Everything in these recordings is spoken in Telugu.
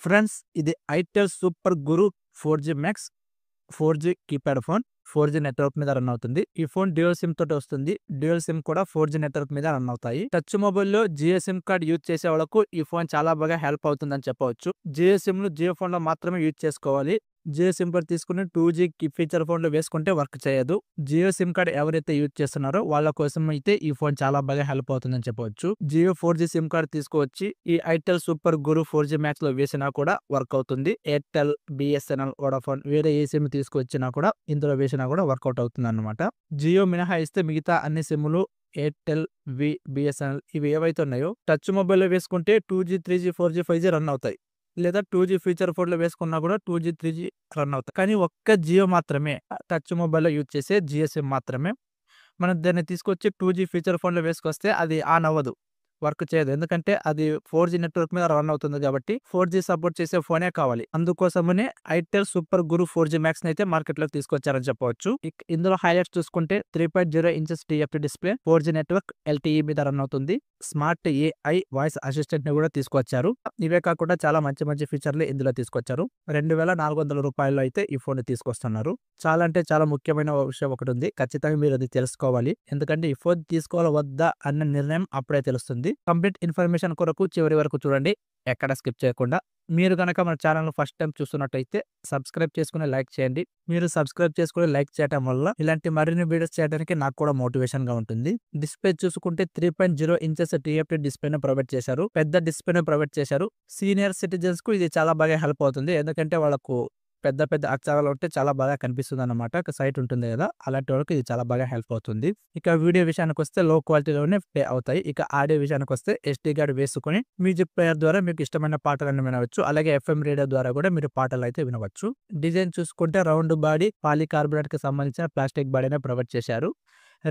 ఫ్రెండ్స్, ఇది ఐటెల్ సూపర్ గురు 4G max 4G keypad phone 4G network మీద రన్ అవుతుంది. ఈ ఫోన్ డ్యూయల్ సిమ్ తోటి వస్తుంది. డ్యూయల్ సిమ్ కూడా 4G నెట్వర్క్ మీద రన్ అవుతాయి. టచ్ మొబైల్లో జియో సిమ్ కార్డ్ యూజ్ చేసే వాళ్ళకు ఈ ఫోన్ చాలా బాగా హెల్ప్ అవుతుందని చెప్పవచ్చు. జియో సిమ్ ను జియో ఫోన్ లో మాత్రమే యూజ్ చేసుకోవాలి. జియో సిమ్ కార్డ్ తీసుకుని 2G ఫీచర్ ఫోన్ లో వేసుకుంటే వర్క్ చేయదు. జియో సిమ్ కార్డ్ ఎవరైతే యూజ్ చేస్తున్నారో వాళ్ళ కోసం అయితే ఈ ఫోన్ చాలా బాగా హెల్ప్ అవుతుందని చెప్పవచ్చు. జియో 4G సిమ్ కార్డ్ తీసుకువచ్చి ఈ ఐటెల్ సూపర్ గురు 4G మ్యాక్స్ లో వేసినా కూడా వర్క్ అవుతుంది. ఎయిర్టెల్, బిఎస్ఎన్ఎల్, వోడాఫోన్ వేరే ఏ సిమ్ తీసుకువచ్చినా కూడా ఇందులో వేసినా కూడా వర్కౌట్ అవుతుంది అన్నమాట. జియో మినహాయిస్తే మిగతా అన్ని సిమ్లు ఎయిర్టెల్, బిఎస్ఎన్ఎల్ ఇవి ఏవైతే ఉన్నాయో టచ్ మొబైల్లో వేసుకుంటే 2G, 3G, 4G, 5G run అవుతాయి. లేదా 2G ఫీచర్ ఫోన్ లో వేసుకున్నా కూడా 2G, 3G రన్ అవుతాయి. కానీ ఒక్క జియో మాత్రమే టచ్ మొబైల్లో యూజ్ చేసే జియో సిమ్ మాత్రమే మనం దాన్ని తీసుకొచ్చి 2G ఫీచర్ ఫోన్ లో వేసుకొస్తే అది ఆన్ అవ్వదు, వర్క్ చేయదు. ఎందుకంటే అది 4G నెట్వర్క్ మీద రన్ అవుతుంది కాబట్టి 4G సపోర్ట్ చేసే ఫోనే కావాలి. అందుకోసమనే ఐటెల్ సూపర్ గురు 4G మ్యాక్స్ అయితే మార్కెట్ లోకి తీసుకొచ్చారని చెప్పవచ్చు. ఇందులో హైలైట్స్ చూసుకుంటే 3.0 inches TFT display, 4G network, LTE మీద రన్ అవుతుంది. స్మార్ట్ AI వాయిస్ అసిస్టెంట్ ని కూడా తీసుకొచ్చారు. ఇవే కాకుండా చాలా మంచి మంచి ఫీచర్లు ఇందులో తీసుకొచ్చారు. 2400 రూపాయల్లో అయితే ఈ ఫోన్ తీసుకొస్తున్నారు. చాలా అంటే చాలా ముఖ్యమైన విషయం ఒకటి ఉంది, ఖచ్చితంగా మీరు అది తెలుసుకోవాలి. ఎందుకంటే ఈ ఫోన్ తీసుకోవాలా వద్దా అన్న నిర్ణయం అప్పుడే తెలుస్తుంది. కంప్లీట్ ఇన్ఫర్మేషన్ కొరకు చివరి వరకు చూడండి, ఎక్కడ స్కిప్ చేయకుండా. మీరు కనుక మన ఛానల్ ఫస్ట్ టైం చూస్తున్నట్టయితే సబ్స్క్రైబ్ చేసుకుని లైక్ చేయండి. మీరు సబ్స్క్రైబ్ చేసుకుని లైక్ చేయడం వల్ల ఇలాంటి మరిన్ని వీడియోస్ చేయడానికి నాకు కూడా మోటివేషన్ గా ఉంటుంది. డిస్ప్లే చూసుకుంటే 3.0 ఇంచెస్ TFT డిస్ప్లేను ప్రొవైడ్ చేశారు. పెద్ద డిస్ప్లేను ప్రొవైడ్ చేశారు. సీనియర్ సిటిజన్స్ కు ఇది చాలా బాగా హెల్ప్ అవుతుంది. ఎందుకంటే వాళ్ళకు పెద్ద పెద్ద అక్షరాలు ఉంటే చాలా బాగా కనిపిస్తుంది అన్నమాట. సైట్ ఉంటుంది కదా, అలాంటి వాళ్ళకి ఇది చాలా బాగా హెల్ప్ అవుతుంది. ఇక వీడియో విషయానికి వస్తే లో క్వాలిటీలోనే ప్లే అవుతాయి. ఇక ఆడియో విషయానికి వస్తే SD కార్డ్ వేసుకుని మ్యూజిక్ ప్లేయర్ ద్వారా మీకు ఇష్టమైన పాటలను వినవచ్చు. అలాగే FM రేడియో ద్వారా కూడా మీరు పాటలు అయితే వినవచ్చు. డిజైన్ చూసుకుంటే రౌండ్ బాడీ, పాలికార్బోనేట్ కి సంబంధించిన ప్లాస్టిక్ బాడీనే ప్రొవైడ్ చేశారు.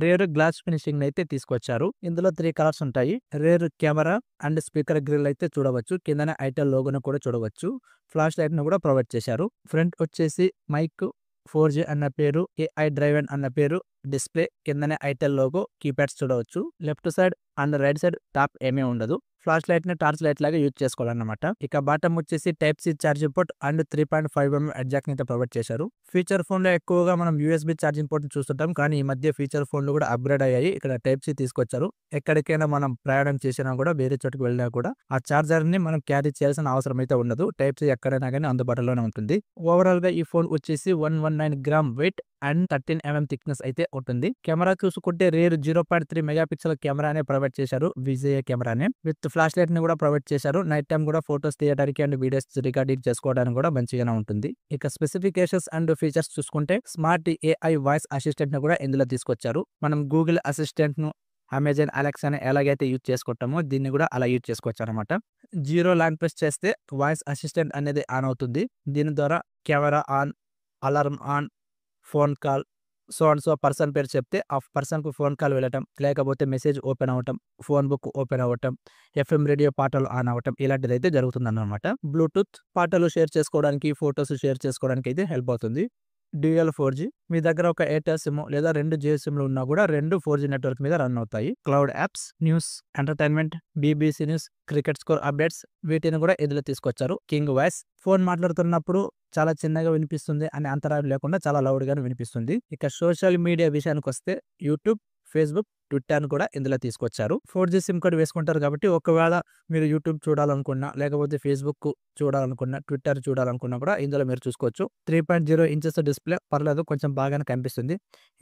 రేర్ గ్లాస్ ఫినిషింగ్ అయితే తీసుకొచ్చారు. ఇందులో 3 కలర్స్ ఉంటాయి. Rear camera and speaker grille అయితే చూడవచ్చు. కిందనే ఐటెల్ లోగోను కూడా చూడవచ్చు. ఫ్లాష్ లైట్ ను కూడా ప్రొవైడ్ చేశారు. ఫ్రంట్ వచ్చేసి మైక్ 4G అన్న పేరు, AI డ్రైవెన్ అన్న పేరు, డిస్ప్లే కిందనే ఐటెల్ లోగో, కీప్యాడ్స్ చూడవచ్చు. Left side and right side top ఏమీ ఉండదు. ఫ్లాష్ లైట్ ని టార్చ్ లైట్ లాగా యూజ్ చేసుకోవాలన్నమాట. ఇక బాటమ్ వచ్చేసి Type-C charging port and 3.5mm ఎడ్జాక్ అయితే ప్రొవైడ్ చేశారు. ఫీచర్ ఫోన్ లో ఎక్కువగా మనం USB ఛార్జింగ్ పోర్ట్ చూస్తుంటాం, కానీ ఈ మధ్య ఫీచర్ ఫోన్లు కూడా అప్గ్రేడ్ అయ్యాయి. ఇక్కడ Type-C తీసుకొచ్చారు. ఎక్కడికైనా మనం ప్రయాణం చేసినా కూడా, వేరే చోటుకు వెళ్ళినా కూడా ఆ ఛార్జర్ ని మనం క్యారీ చేయాల్సిన అవసరం అయితే ఉండదు. Type-C ఎక్కడైనా కానీ అందుబాటులోనే ఉంటుంది. ఓవరాల్ గా ఈ ఫోన్ వచ్చేసి 119 gram wait and 13mm thickness అయితే ఉంటుంది. కెమెరా చూసుకుంటే రేర్ 0.3 మెగాపిక్సెల్ కెమెరానే ప్రొవైడ్ చేశారు. VGA కెమెరానే విత్ ఫ్లాష్ లైట్ ని కూడా ప్రొవైడ్ చేశారు. నైట్ టైం కూడా ఫోటోస్ తీయడానికి అండ్ వీడియోస్ రికార్డింగ్ చేసుకోవడానికి కూడా మంచిగానే ఉంటుంది. ఇక స్పెసిఫికేషన్స్ అండ్ ఫీచర్స్ చూసుకుంటే స్మార్ట్ AI వాయిస్ అసిస్టెంట్ ని కూడా ఇందులో తీసుకొచ్చారు. మనం గూగుల్ అసిస్టెంట్ ను, అమెజాన్ అలెక్సాని ఎలాగైతే యూజ్ చేసుకుంటామో దీన్ని కూడా అలా యూజ్ చేసుకోవచ్చు అనమాట. 0 లాంగ్ ప్రెస్ చేస్తే వాయిస్ అసిస్టెంట్ అనేది ఆన్ అవుతుంది. దీని ద్వారా camera on, alarm on, phone call, so person పేరు చెప్తే ఆ పర్సన్ కు ఫోన్ కాల్ వెళ్ళటం, లేకపోతే మెసేజ్ ఓపెన్ అవ్వటం, ఫోన్ బుక్ ఓపెన్ అవ్వటం, FM రేడియో పాటలు ఆన్ అవ్వటం ఇలాంటిది అయితే జరుగుతుంది అన్నమాట. బ్లూటూత్ పాటలు షేర్ చేసుకోవడానికి, ఫోటోస్ షేర్ చేసుకోవడానికి అయితే హెల్ప్ అవుతుంది. డ్యూయల్ 4G మీ దగ్గర ఒక ఎయిర్టెల్ సిమ్ లేదా 2 జియో సిమ్లు ఉన్నా కూడా 2 4G నెట్వర్క్ మీద రన్ అవుతాయి. Cloud apps, news, entertainment, BBC news, cricket score updates వీటిని కూడా ఇందులో తీసుకొచ్చారు. కింగ్ వాయిస్ ఫోన్ మాట్లాడుతున్నప్పుడు చాలా చిన్నగా వినిపిస్తుంది అనే అంతరాయం లేకుండా చాలా లౌడ్ గానే వినిపిస్తుంది. ఇక సోషల్ మీడియా విషయానికి వస్తే యూట్యూబ్, ఫేస్బుక్, ట్విట్టర్ కూడా ఇందులో తీసుకొచ్చారు. 4G సిమ్ కార్డ్ వేసుకుంటారు కాబట్టి ఒకవేళ మీరు యూట్యూబ్ చూడాలనుకున్నా, లేకపోతే ఫేస్బుక్ చూడాలనుకున్నా, ట్విట్టర్ చూడాలనుకున్నా కూడా ఇందులో మీరు చూసుకోవచ్చు. 3.0 ఇంచెస్ డిస్ప్లే పర్లేదు, కొంచెం బాగానే కనిపిస్తుంది.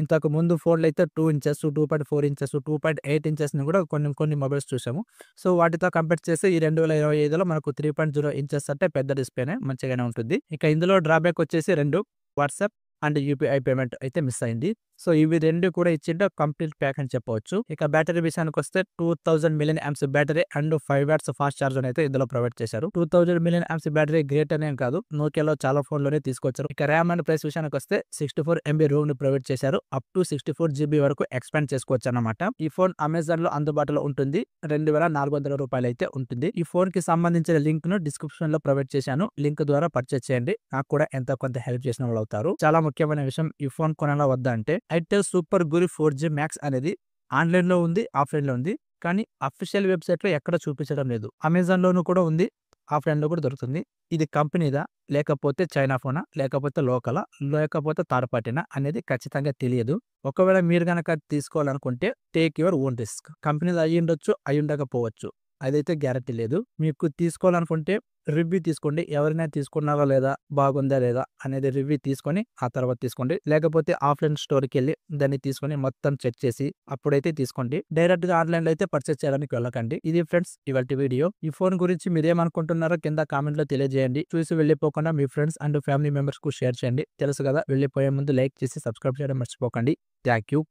ఇంతకు ముందు ఫోన్లు అయితే 2 ఇంచెస్, 2.4 ఇంచెస్, 2.8 ఇంచెస్ ని కూడా కొన్ని మొబైల్స్ చూసాము. సో వాటితో కంపేర్ చేస్తే ఈ 2025లో మనకు 3.0 ఇంచెస్ అంటే పెద్ద డిస్ప్లేనే, మంచిగానే ఉంటుంది. ఇక ఇందులో డ్రాబ్యాక్ వచ్చేసి 2 వాట్సాప్ అండ్ UPI పేమెంట్ అయితే మిస్ అయింది. సో ఇవి 2 కూడా ఇచ్చింటే కంప్లీట్ ప్యాక్ అని చెప్పవచ్చు. ఇక బ్యాటరీ విషయానికి వస్తే 2000 million amps battery and 5 watts fast charger అయితే ఇందులో ప్రొవైడ్ చేశారు. 2000 మిలియన్ ఆంప్స్ బ్యాటరీ గ్రేట్ అనేం కాదు, నోకియాలో చాలా ఫోన్లోనే తీసుకొచ్చారు. ఇక ర్యామ్ అండ్ ప్రైస్ విషయానికి వస్తే 64 MB రోమ్ ని ప్రొవైడ్ చేశారు. అప్ టు 64 GB వరకు ఎక్స్పాండ్ చేసుకోవచ్చు అన్నమాట. ఈ ఫోన్ అమెజాన్ లో అందుబాటులో ఉంటుంది. 2400 రూపాయలు అయితే ఉంటుంది. ఈ ఫోన్ కి సంబంధించిన లింక్ ను డిస్క్రిప్షన్ లో ప్రొవైడ్ చేశాను. లింక్ ద్వారా పర్చేస్ చేయండి. నాకు కూడా ఎంతో కొంత హెల్ప్ చేసిన వాళ్ళు అవుతారు. చాలా ముఖ్యమైన విషయం, ఈ ఫోన్ కొనాలా వద్దా అంటే ఐటెల్ సూపర్ గురు 4G మ్యాక్స్ అనేది ఆన్లైన్ లో ఉంది, ఆఫ్లైన్ లో ఉంది. కానీ అఫీషియల్ వెబ్సైట్ లో ఎక్కడ చూపించడం లేదు. అమెజాన్ లోను కూడా ఉంది, ఆఫ్‌లైన్‌లో కూడా దొరుకుతుంది. ఇది కంపెనీదా? లేకపోతే చైనా ఫోనా? లేకపోతే లోకలా? లేకపోతే థర్డ్ పార్టీనా? అనేది ఖచ్చితంగా తెలియదు. ఒకవేళ మీరు గనక తీసుకోవాలనుకుంటే టేక్ యువర్ ఓన్ రిస్క్. కంపెనీది అయ్యుండొచ్చు, అయ్యుండకపోవచ్చు. అదైతే గ్యారంటీ లేదు. మీకు తీసుకోవాలనుకుంటే రివ్యూ తీసుకోండి. ఎవరైనా తీసుకున్నారా లేదా? బాగుందా లేదా? అనేది రివ్యూ తీసుకొని ఆ తర్వాత తీసుకోండి. లేకపోతే ఆఫ్‌లైన్ స్టోర్‌కెళ్ళి దాన్ని తీసుకొని మొత్తం చెక్ చేసి అప్పుడైతే తీసుకోండి. డైరెక్ట్‌గా ఆన్‌లైన్‌లో అయితే పర్చేజ్ చేయడానికి వెళ్ళకండి. ఇది ఫ్రెండ్స్ ఇవాల్టి వీడియో. ఈ ఫోన్ గురించి మీరేమనుకుంటున్నారో కింద కామెంట్‌లో తెలియజేయండి. చూసి వెళ్ళిపోకుండా మీ ఫ్రెండ్స్ అండ్ ఫ్యామిలీ మెంబర్స్‌కు షేర్ చేయండి. తెలుసు కదా! వెళ్ళిపోయే ముందు లైక్ చేసి సబ్స్క్రైబ్ చేయడం మర్చిపోకండి. Thank you.